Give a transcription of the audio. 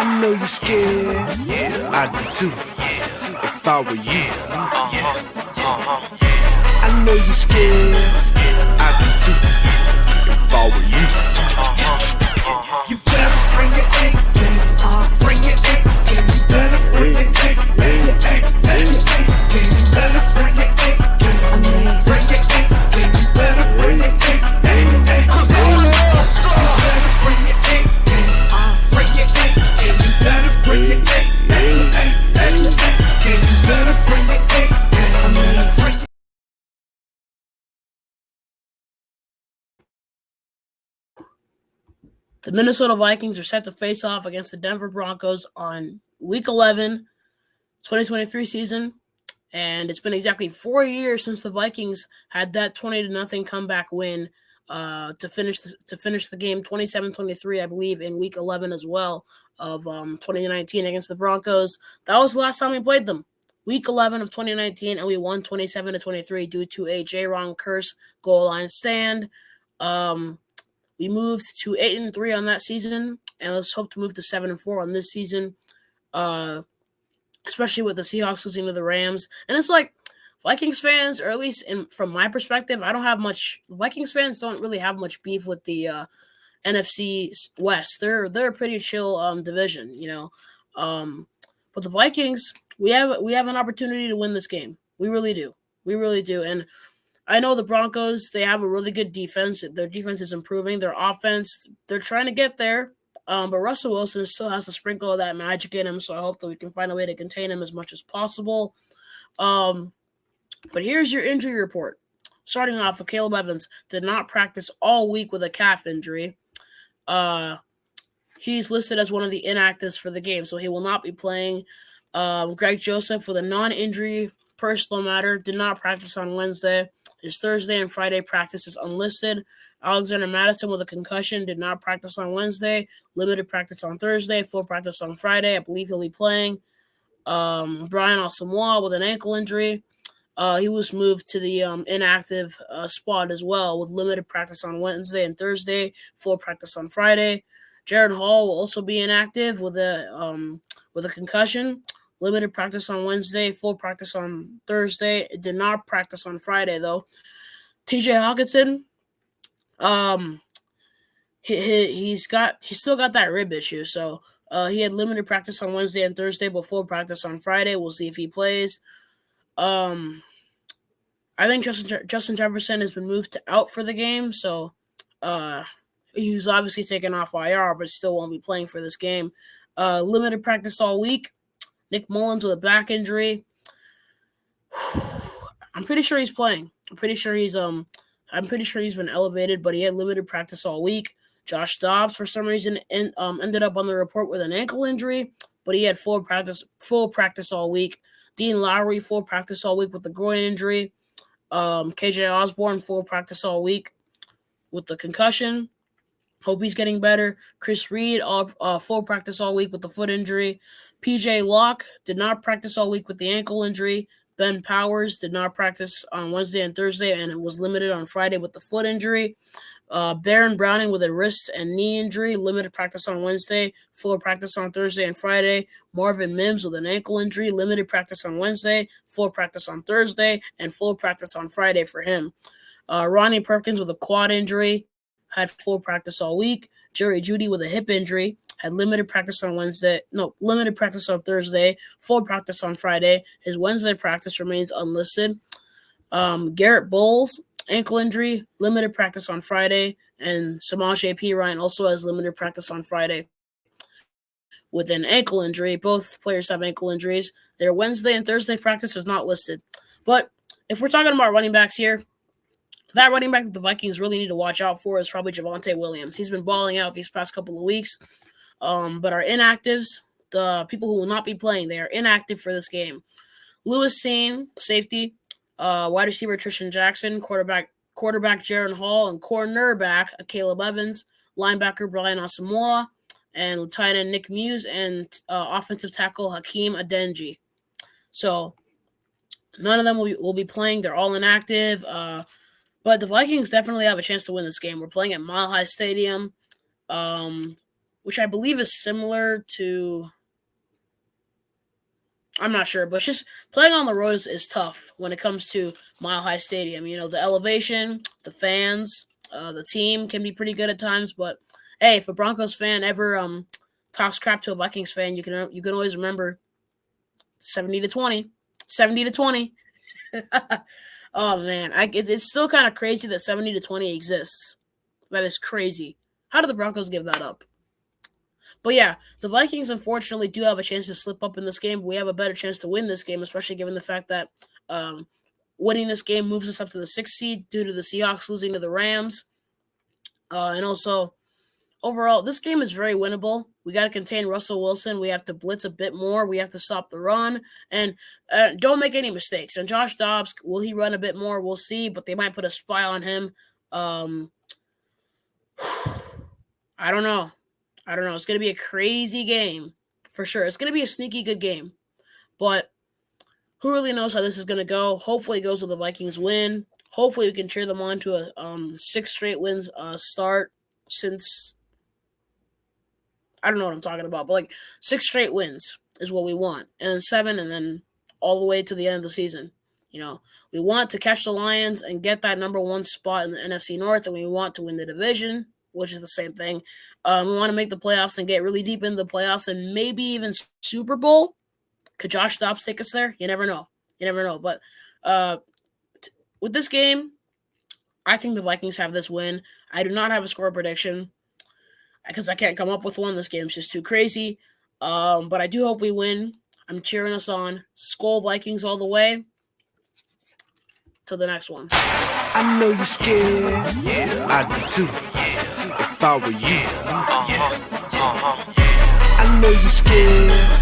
I know you're scared. Yeah, I do too. If I were you. I know you're scared. I do too. If I were you. You better bring your A game. Bring your A game. You better bring your A game. Bring your A game. You better bring your A game. Bring your A game. You better bring your A game. 'Cause all of us you better bring your A game. Bring your A game. You better bring your A game. You better bring your A game. The Minnesota Vikings are set to face off against the Denver Broncos on Week 11, 2023 season. And it's been exactly 4 years since the Vikings had that 20-0 comeback win to finish the game 27-23, I believe, in Week 11 as well of 2019 against the Broncos. That was the last time we played them. Week 11 of 2019, and we won 27-23 due to a J-Ron Curse goal line stand. We moved to 8-3 on that season, and let's hope to move to 7-4 on this season, especially with the Seahawks losing to the Rams. And it's like Vikings fans, or at least from my perspective, I don't have much. Vikings fans don't really have much beef with the NFC West. They're a pretty chill division, you know. But the Vikings, we have an opportunity to win this game. We really do. We really do. And I know the Broncos, they have a really good defense. Their defense is improving. Their offense, they're trying to get there. But Russell Wilson still has a sprinkle of that magic in him, so I hope that we can find a way to contain him as much as possible. But here's your injury report. Starting off, Caleb Evans did not practice all week with a calf injury. He's listed as one of the inactives for the game, so he will not be playing. Greg Joseph, with a non-injury personal matter, did not practice on Wednesday. His Thursday and Friday practice is unlisted. Alexander Madison with a concussion did not practice on Wednesday. Limited practice on Thursday. Full practice on Friday. I believe he'll be playing. Brian Asamoah with an ankle injury. He was moved to the inactive spot as well, with limited practice on Wednesday and Thursday. Full practice on Friday. Jared Hall will also be inactive with a concussion. Limited practice on Wednesday, full practice on Thursday. It did not practice on Friday, though. TJ Hawkinson, he still got that rib issue, so he had limited practice on Wednesday and Thursday, but full practice on Friday. We'll see if he plays. I think Justin Jefferson has been moved out for the game, so he was obviously taken off IR, but still won't be playing for this game. Limited practice all week. Nick Mullins with a back injury. I'm pretty sure he's playing. I'm pretty sure he's been elevated, but he had limited practice all week. Josh Dobbs, for some reason, ended up on the report with an ankle injury, but he had full practice all week. Dean Lowry, full practice all week with the groin injury. KJ Osborne, full practice all week with the concussion. Hope he's getting better. Chris Reed, full practice all week with the foot injury. PJ Locke did not practice all week with the ankle injury. Ben Powers did not practice on Wednesday and Thursday, and it was limited on Friday with the foot injury. Baron Browning with a wrist and knee injury, limited practice on Wednesday, full practice on Thursday and Friday. Marvin Mims with an ankle injury, limited practice on Wednesday, full practice on Thursday, and full practice on Friday for him. Ronnie Perkins with a quad injury, had full practice all week. Jerry Jeudy with a hip injury, had limited practice on Thursday, full practice on Friday. His Wednesday practice remains unlisted. Garrett Bowles, ankle injury, limited practice on Friday. And Samaje Perine also has limited practice on Friday with an ankle injury. Both players have ankle injuries. Their Wednesday and Thursday practice is not listed. But if we're talking about running backs here, that running back that the Vikings really need to watch out for is probably Javonte Williams. He's been balling out these past couple of weeks. But our inactives, the people who will not be playing, they are inactive for this game. Lewis Sane, safety. Wide receiver Trishan Jackson. Quarterback Jaron Hall. And cornerback Caleb Evans. Linebacker Brian Asamoah. And tight end Nick Muse. And offensive tackle Hakeem Adeniji. So none of them will be playing. They're all inactive. But the Vikings definitely have a chance to win this game. We're playing at Mile High Stadium. which I believe is similar to, I'm not sure, but just playing on the road is tough when it comes to Mile High Stadium. You know, the elevation, the fans, the team can be pretty good at times. But hey, if a Broncos fan ever talks crap to a Vikings fan, you can always remember 70-20, 70-20. Oh man, it's still kind of crazy that 70-20 exists. That is crazy. How did the Broncos give that up? But yeah, the Vikings unfortunately do have a chance to slip up in this game. We have a better chance to win this game, especially given the fact that winning this game moves us up to the 6th seed due to the Seahawks losing to the Rams. And also, overall, this game is very winnable. We got to contain Russell Wilson. We have to blitz a bit more. We have to stop the run. And don't make any mistakes. And Josh Dobbs, will he run a bit more? We'll see, but they might put a spy on him. I don't know. It's going to be a crazy game for sure. It's going to be a sneaky good game. But who really knows how this is going to go? Hopefully it goes to the Vikings win. Hopefully we can cheer them on to a 6 straight wins start since – I don't know what I'm talking about. But like 6 straight wins is what we want. And then 7 and then all the way to the end of the season. You know, we want to catch the Lions and get that number 1 spot in the NFC North, and we want to win the division, which is the same thing. We want to make the playoffs and get really deep into the playoffs and maybe even Super Bowl. Could Josh Dobbs take us there? You never know. But with this game, I think the Vikings have this win. I do not have a score prediction because I can't come up with one. This game's just too crazy. But I do hope we win. I'm cheering us on. Skol Vikings all the way. Till the next one. I know you're scared. Yeah, I do too. If I were you. I know you're scared.